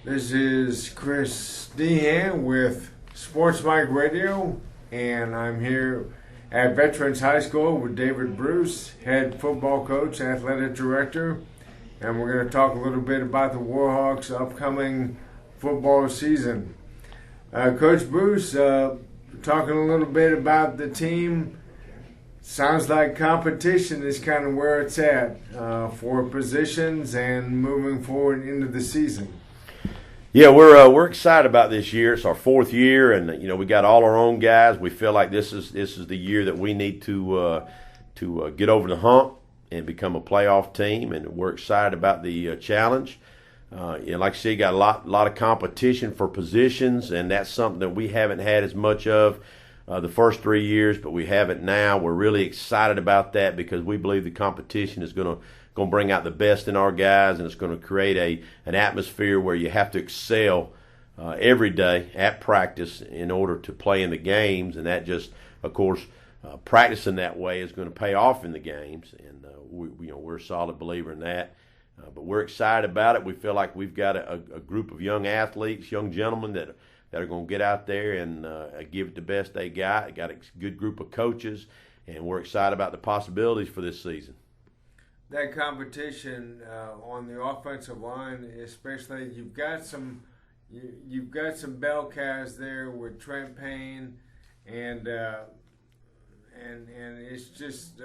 This is Chris Dehan with SportsMic Radio, and I'm here at Veterans High School with David Bruce, head football coach, athletic director, and we're going to talk a little bit about the Warhawks' upcoming football season. Coach Bruce, talking a little bit about the team. Sounds like competition is kind of where it's at for positions and moving forward into the season. Yeah, we're excited about this year. It's our fourth year, and we got all our own guys. We feel like this is the year that we need to get over the hump and become a playoff team. And we're excited about the challenge. Like I said, got a lot of competition for positions, and that's something that we haven't had as much of the first 3 years, but we have it now. We're really excited about that because we believe the competition is going to bring out the best in our guys, and it's going to create an atmosphere where you have to excel every day at practice in order to play in the games, and that just, of course, practicing that way is going to pay off in the games, and we're a solid believer in that. But we're excited about it. We feel like we've got a group of young athletes, young gentlemen that are going to get out there and give it the best they got. Got a good group of coaches, and we're excited about the possibilities for this season. That competition on the offensive line, especially, you've got some bell cows there with Trent Payne, and it's just,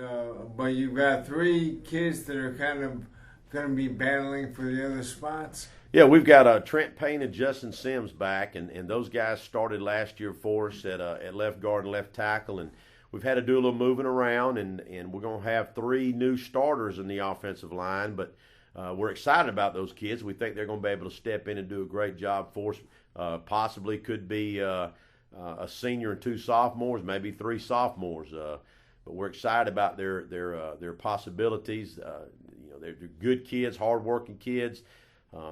but you've got three kids that are kind of going to be battling for the other spots. Yeah, we've got Trent Payne and Justin Sims back, and those guys started last year for us at left guard and left tackle, and we've had to do a little moving around, and we're going to have three new starters in the offensive line, but we're excited about those kids. We think they're going to be able to step in and do a great job for us. Possibly could be a senior and two sophomores, maybe three sophomores. But we're excited about their possibilities. They're good kids, hard-working kids.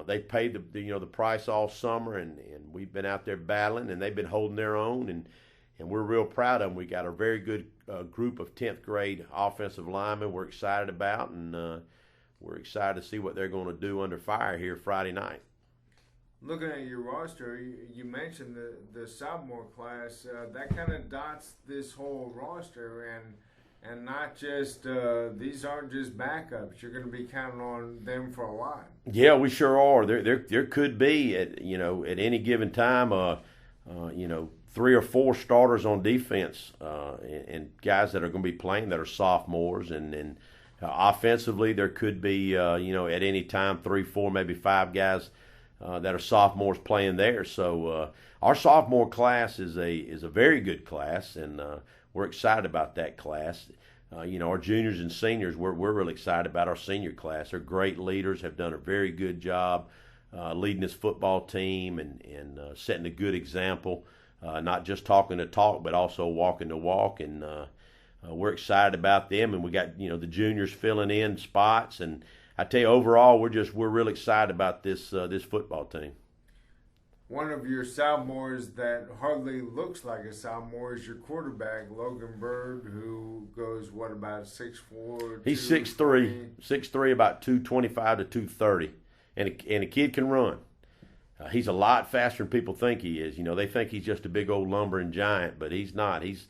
They paid the price all summer, and we've been out there battling, and they've been holding their own, and we're real proud of them. We got a very good group of 10th grade offensive linemen we're excited about, and we're excited to see what they're going to do under fire here Friday night. Looking at your roster, you mentioned the sophomore class. That kind of dots this whole roster, and not just these aren't just backups. You're going to be counting on them for a lot. Yeah, we sure are. There could be at any given time three or four starters on defense, and guys that are going to be playing that are sophomores, and offensively there could be at any time 3, 4, maybe 5 guys that are sophomores playing there. So our sophomore class is a very good class, and we're excited about that class. Our juniors and seniors, we're really excited about our senior class. They're great leaders, have done a very good job leading this football team and setting a good example. Not just talking the talk, but also walking the walk, and we're excited about them. And we got the juniors filling in spots, and I tell you, overall, we're really excited about this football team. One of your sophomores that hardly looks like a sophomore is your quarterback, Logan Bird, who goes about 6'4"? He's 6'3", about 225 to 230, and a kid can run. He's a lot faster than people think he is. They think he's just a big old lumbering giant, but he's not. He's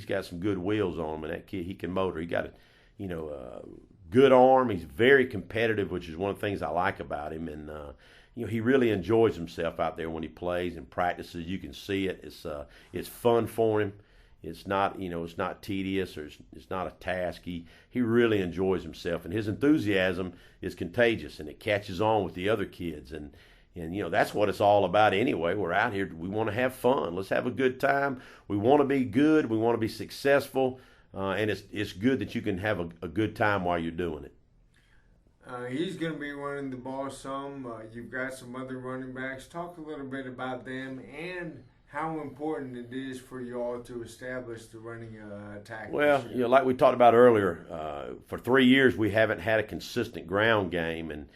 got some good wheels on him, and that kid, he can motor. He got a good arm. He's very competitive, which is one of the things I like about him. And he really enjoys himself out there when he plays and practices. You can see it. It's fun for him. It's not it's not tedious, or it's not a task. He really enjoys himself, and his enthusiasm is contagious, and it catches on with the other kids. And that's what it's all about anyway. We're out here. We want to have fun. Let's have a good time. We want to be good. We want to be successful. And it's good that you can have a good time while you're doing it. He's going to be running the ball some. You've got some other running backs. Talk a little bit about them and how important it is for you all to establish the running attack. Well, like we talked about earlier, for 3 years we haven't had a consistent ground game, and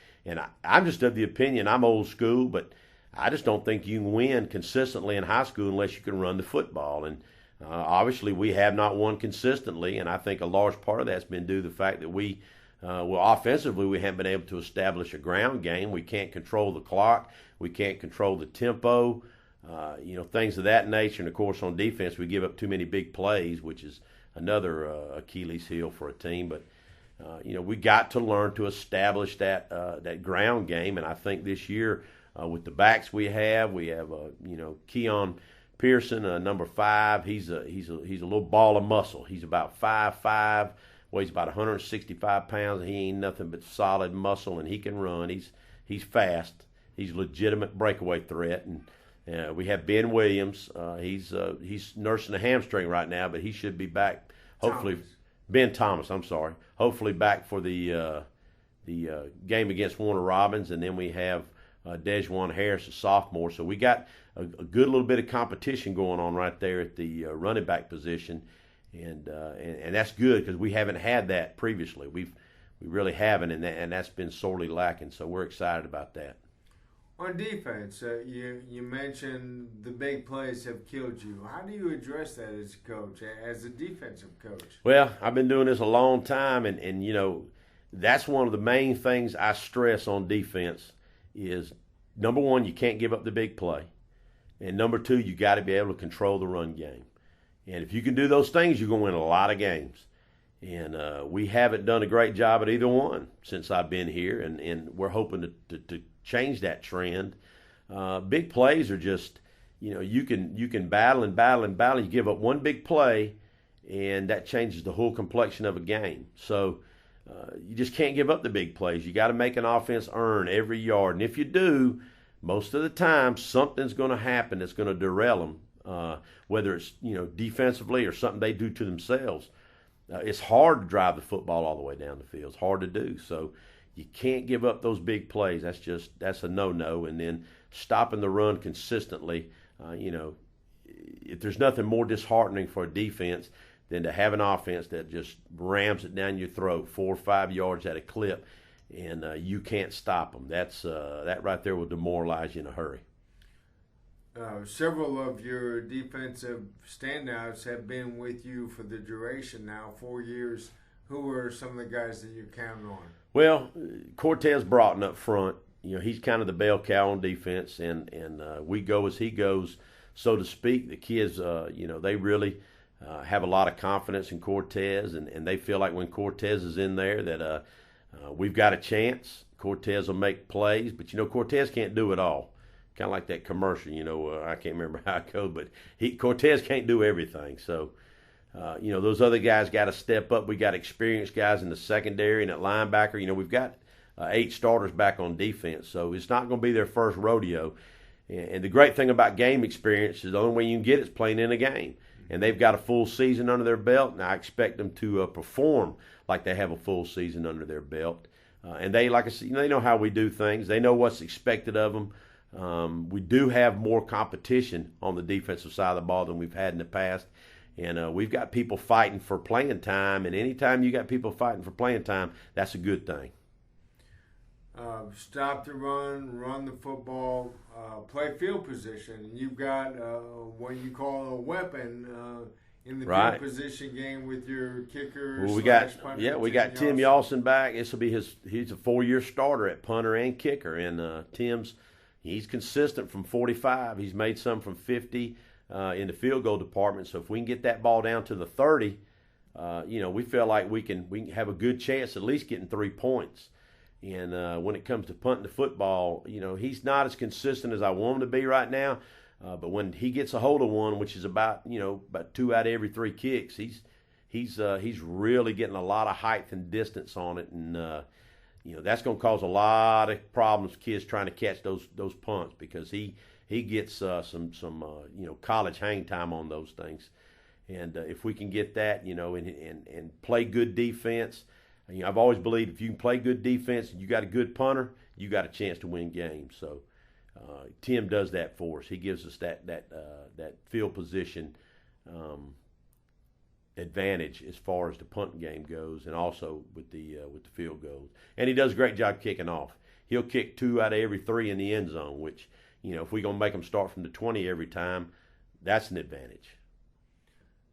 I'm just of the opinion, I'm old school, but I just don't think you can win consistently in high school unless you can run the football. And obviously we have not won consistently, and I think a large part of that's been due to the fact that we Well, offensively, we haven't been able to establish a ground game. We can't control the clock. We can't control the tempo, things of that nature. And, of course, on defense, we give up too many big plays, which is another Achilles heel for a team. But, we got to learn to establish that ground game. And I think this year, with the backs we have, Keon Pearson, number 5. He's a little ball of muscle. He's about 5'5", weighs about 165 pounds. He ain't nothing but solid muscle, and he can run. He's fast. He's a legitimate breakaway threat. And we have Ben Williams. He's nursing a hamstring right now, but he should be back. Hopefully, Ben Thomas. I'm sorry. Hopefully back for the game against Warner Robins, and then we have Dejuan Harris, a sophomore. So we got a good little bit of competition going on right there at the running back position. And that's good because we haven't had that previously. We really haven't, and that's been sorely lacking. So we're excited about that. On defense, you mentioned the big plays have killed you. How do you address that as a coach, as a defensive coach? Well, I've been doing this a long time, and that's one of the main things I stress on defense is, number one, you can't give up the big play, and number two, you got to be able to control the run game. And if you can do those things, you're going to win a lot of games. And we haven't done a great job at either one since I've been here, and we're hoping to change that trend. Big plays are just, you can battle and battle and battle. You give up one big play, and that changes the whole complexion of a game. So you just can't give up the big plays. You got to make an offense earn every yard. And if you do, most of the time something's going to happen that's going to derail them. Whether it's defensively or something they do to themselves. It's hard to drive the football all the way down the field. It's hard to do. So you can't give up those big plays. That's a no-no. And then stopping the run consistently. If there's nothing more disheartening for a defense than to have an offense that just rams it down your throat 4 or 5 yards at a clip, and you can't stop them. That right there will demoralize you in a hurry. Several of your defensive standouts have been with you for the duration now, 4 years. Who are some of the guys that you count on? Well, Cortez Broughton up front. He's kind of the bell cow on defense, and we go as he goes, so to speak. The kids, they really have a lot of confidence in Cortez, and they feel like when Cortez is in there that we've got a chance. Cortez will make plays, but Cortez can't do it all. Kind of like that commercial, I can't remember how it goes, but Cortez can't do everything. So, those other guys got to step up. We got experienced guys in the secondary and at linebacker. We've got 8 starters back on defense, so it's not going to be their first rodeo. And the great thing about game experience is the only way you can get it is playing in a game. And they've got a full season under their belt, and I expect them to perform like they have a full season under their belt. And they, like I said, they know how we do things. They know what's expected of them. We do have more competition on the defensive side of the ball than we've had in the past. And we've got people fighting for playing time. And anytime you got people fighting for playing time, that's a good thing. Stop the run the football, play field position. You've got what you call a weapon in the field position game with your kicker. Well, we got Tim Yalson back. This will be he's a 4-year starter at punter and kicker. And he's consistent from 45. He's made some from 50 in the field goal department. So if we can get that ball down to the 30, we feel like we can have a good chance at least getting 3 points. And when it comes to punting the football, he's not as consistent as I want him to be right now. But when he gets a hold of one, which is about 2 out of every 3 kicks, he's really getting a lot of height and distance on it, and that's going to cause a lot of problems. Kids trying to catch those punts because he gets some college hang time on those things, and if we can get that, and play good defense. I've always believed if you can play good defense and you got a good punter, you got a chance to win games. So Tim does that for us. He gives us that field position advantage as far as the punting game goes, and also with the field goals. And he does a great job kicking off. He'll kick 2 out of every 3 in the end zone, which if we're gonna make them start from the 20 every time, that's an advantage.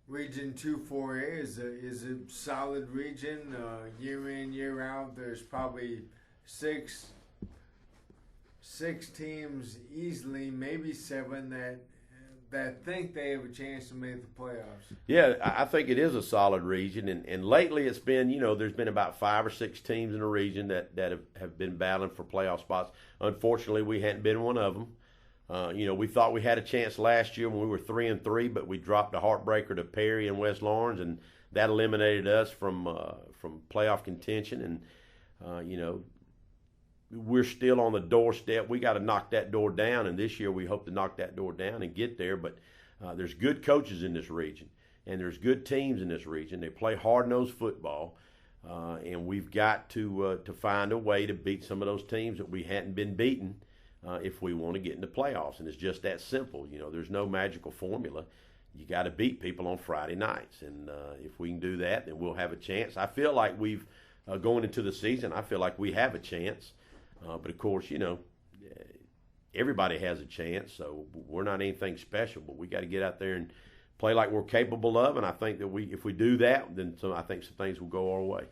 Region 2-4A is a solid region. Year in, year out, there's probably six teams easily, maybe seven that think they have a chance to make the playoffs. Yeah, I think it is a solid region, and lately it's been, there's been about 5 or 6 teams in the region that have been battling for playoff spots. Unfortunately, we hadn't been one of them. We thought we had a chance last year when we were 3-3, but we dropped a heartbreaker to Perry and West Lawrence, and that eliminated us from playoff contention. And we're still on the doorstep. We got to knock that door down, and this year we hope to knock that door down and get there. But there's good coaches in this region, and there's good teams in this region. They play hard-nosed football, and we've got to find a way to beat some of those teams that we hadn't been beaten if we want to get into playoffs. And it's just that simple. There's no magical formula. You got to beat people on Friday nights, and if we can do that, then we'll have a chance. I feel like we've going into the season, I feel like we have a chance. But of course, everybody has a chance, so we're not anything special. But we got to get out there and play like we're capable of, and I think that if we do that, then I think some things will go our way.